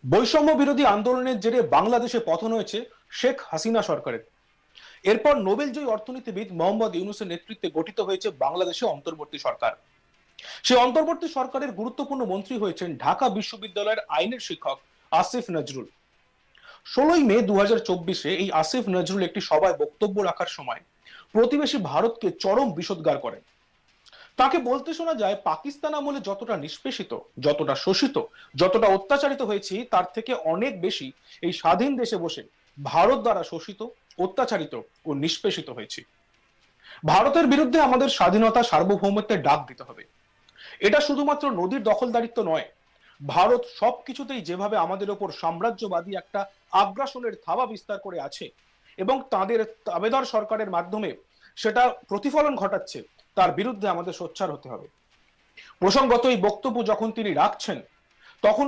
বৈষম্য বিরোধী আন্দোলনের জেরে বাংলাদেশে পতন হয়েছে শেখ হাসিনা সরকারের। এরপর নোবেলজয়ী অর্থনীতিবিদ মোহাম্মদ ইউনূসের নেতৃত্বে গঠিত হয়েছে বাংলাদেশে অন্তর্বর্তী সরকার। সেই অন্তর্বর্তী সরকারের গুরুত্বপূর্ণ মন্ত্রী হয়েছেন ঢাকা বিশ্ববিদ্যালয়ের আইনের শিক্ষক আসিফ নজরুল। 16 মে 2024-এ এই আসিফ নজরুল একটি সভায় বক্তব্য রাখার সময় প্রতিবেশী ভারতকে চরম বিষোদ্গার করেন। তাকে বলতে শোনা যায়, পাকিস্তান আমলে যতটা নিষ্পেষিত, যতটা শোষিত, যতটা অত্যাচারিত হয়েছি, তার থেকে অনেক বেশি এই স্বাধীন দেশে বসে ভারত দ্বারা শোষিত, অত্যাচারিত ও নিষ্পেষিত হয়েছি। ভারতের বিরুদ্ধে আমাদের স্বাধীনতা সার্বভৌমত্বের ডাক দিতে হবে। এটা শুধুমাত্র নদীর দখলদারিত্ব নয়, ভারত সবকিছুতেই যেভাবে আমাদের ওপর সাম্রাজ্যবাদী একটা আগ্রাসনের থাবা বিস্তার করে আছে এবং তাদের তাবেদার সরকারের মাধ্যমে সেটা প্রতিফলন ঘটাচ্ছে, তার বিরুদ্ধে আমাদের সোচ্চার হতে হবে। প্রসঙ্গত এই বক্তব্য যখন তিনি রাখছেন, তখন